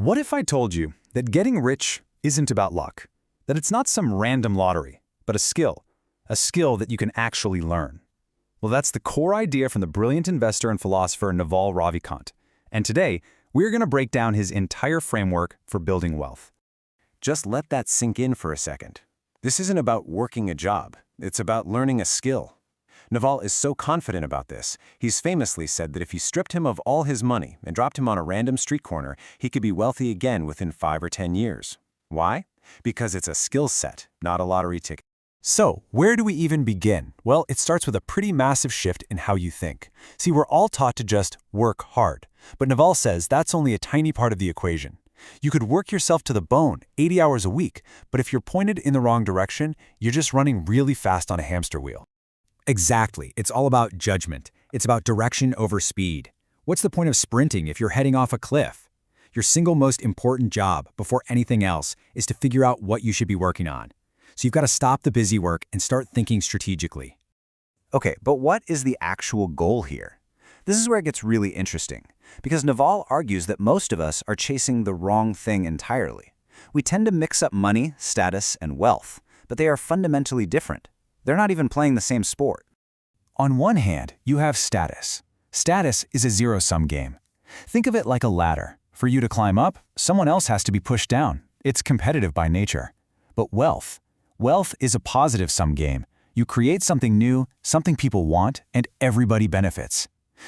What if I told you that getting rich isn't about luck? That it's not some random lottery, but a skill that you can actually learn? Well, that's the core idea from the brilliant investor and philosopher Naval Ravikant. And today, we're going to break down his entire framework for building wealth. Just let that sink in for a second. This isn't about working a job. It's about learning a skill. Naval is so confident about this, he's famously said that if you stripped him of all his money and dropped him on a random street corner, he could be wealthy again within 5 or 10 years. Why? Because it's a skill set, not a lottery ticket. So, where do we even begin? Well, it starts with a pretty massive shift in how you think. See, we're all taught to just work hard, but Naval says that's only a tiny part of the equation. You could work yourself to the bone, 80 hours a week, but if you're pointed in the wrong direction, you're just running really fast on a hamster wheel. Exactly. It's all about judgment. It's about direction over speed. What's the point of sprinting if you're heading off a cliff? Your single most important job, before anything else, is to figure out what you should be working on. So you've got to stop the busy work and start thinking strategically. Okay, but what is the actual goal here? This is where it gets really interesting, because Naval argues that most of us are chasing the wrong thing entirely. We tend to mix up money, status, and wealth, but they are fundamentally different. They're not even playing the same sport. On one hand, you have status. Status is a zero-sum game. Think of it like a ladder. For you to climb up, someone else has to be pushed down. It's competitive by nature. But wealth is a positive-sum game. You create something new, something people want, and everybody benefits.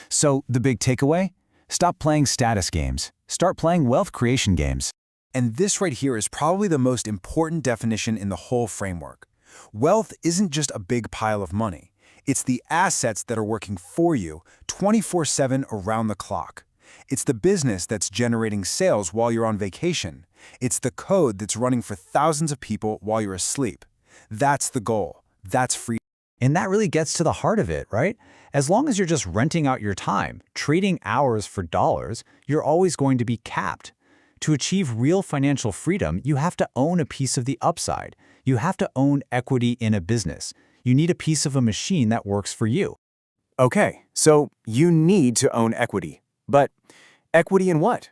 So, the big takeaway? Stop playing status games. Start playing wealth creation games. And this right here is probably the most important definition in the whole framework. Wealth isn't just a big pile of money. It's the assets that are working for you 24/7 around the clock. It's the business that's generating sales while you're on vacation. It's the code that's running for thousands of people while you're asleep. That's the goal. That's free. And that really gets to the heart of it, right? As long as you're just renting out your time, trading hours for dollars, you're always going to be capped. To achieve real financial freedom, you have to own a piece of the upside. You have to own equity in a business. You need a piece of a machine that works for you. Okay, so you need to own equity. But equity in what?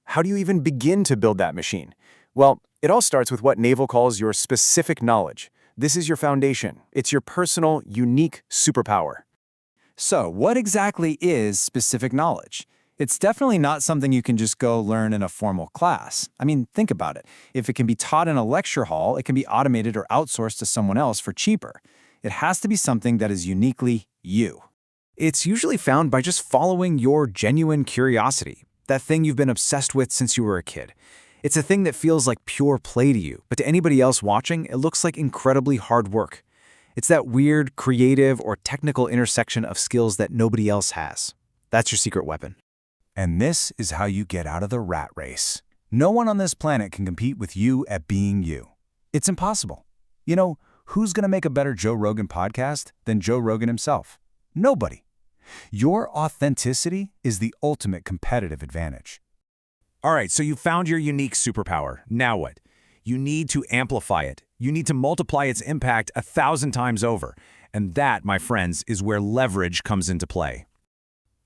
How do you even begin to build that machine? Well, it all starts with what Naval calls your specific knowledge. This is your foundation. It's your personal, unique superpower. So, what exactly is specific knowledge? It's definitely not something you can just go learn in a formal class. I mean, think about it. If it can be taught in a lecture hall, it can be automated or outsourced to someone else for cheaper. It has to be something that is uniquely you. It's usually found by just following your genuine curiosity, that thing you've been obsessed with since you were a kid. It's a thing that feels like pure play to you, but to anybody else watching, it looks like incredibly hard work. It's that weird, creative, or technical intersection of skills that nobody else has. That's your secret weapon. And this is how you get out of the rat race. No one on this planet can compete with you at being you. It's impossible. You know, who's going to make a better Joe Rogan podcast than Joe Rogan himself? Nobody. Your authenticity is the ultimate competitive advantage. All right, so you found your unique superpower. Now what? You need to amplify it. You need to multiply its impact 1,000 times over. And that, my friends, is where leverage comes into play.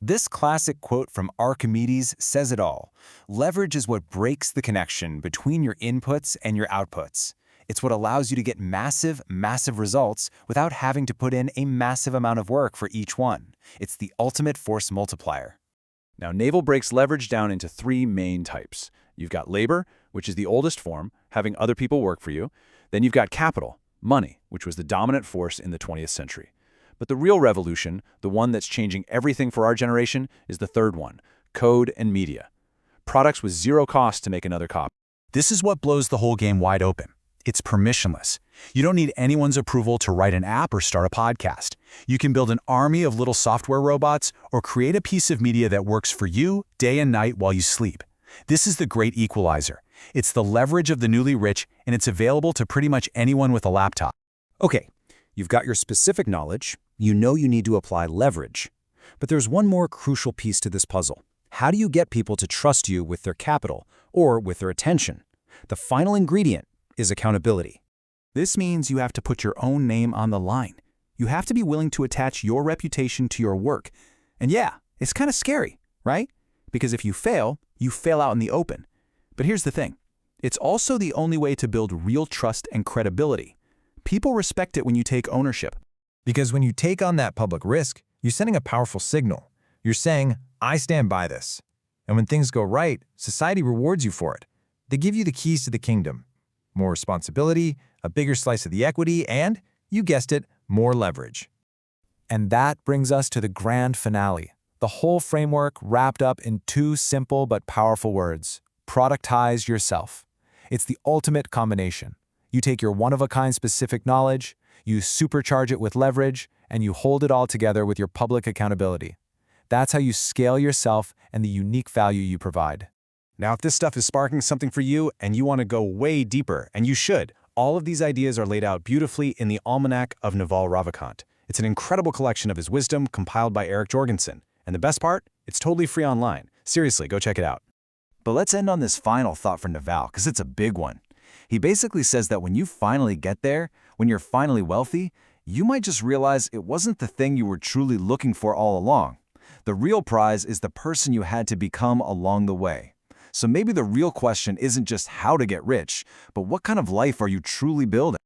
This classic quote from Archimedes says it all. Leverage is what breaks the connection between your inputs and your outputs. It's what allows you to get massive, massive results without having to put in a massive amount of work for each one. It's the ultimate force multiplier. Now, Naval breaks leverage down into 3 main types. You've got labor, which is the oldest form, having other people work for you. Then you've got capital, money, which was the dominant force in the 20th century. But the real revolution, the one that's changing everything for our generation, is the third one, code and media. Products with zero cost to make another copy. This is what blows the whole game wide open. It's permissionless. You don't need anyone's approval to write an app or start a podcast. You can build an army of little software robots or create a piece of media that works for you day and night while you sleep. This is the great equalizer. It's the leverage of the newly rich, and it's available to pretty much anyone with a laptop. Okay, you've got your specific knowledge. You know you need to apply leverage. But there's one more crucial piece to this puzzle. How do you get people to trust you with their capital or with their attention? The final ingredient is accountability. This means you have to put your own name on the line. You have to be willing to attach your reputation to your work. And yeah, it's kind of scary, right? Because if you fail out in the open. But here's the thing. It's also the only way to build real trust and credibility. People respect it when you take ownership. Because when you take on that public risk, you're sending a powerful signal. You're saying, I stand by this. And when things go right, society rewards you for it. They give you the keys to the kingdom. More responsibility, a bigger slice of the equity, and, you guessed it, more leverage. And that brings us to the grand finale. The whole framework wrapped up in two simple but powerful words: productize yourself. It's the ultimate combination. You take your one-of-a-kind specific knowledge, you supercharge it with leverage, and you hold it all together with your public accountability. That's how you scale yourself and the unique value you provide. Now, if this stuff is sparking something for you and you want to go way deeper, and you should, all of these ideas are laid out beautifully in the Almanack of Naval Ravikant. It's an incredible collection of his wisdom compiled by Eric Jorgenson. And the best part? It's totally free online. Seriously, go check it out. But let's end on this final thought for Naval, because it's a big one. He basically says that when you finally get there, when you're finally wealthy, you might just realize it wasn't the thing you were truly looking for all along. The real prize is the person you had to become along the way. So maybe the real question isn't just how to get rich, but what kind of life are you truly building?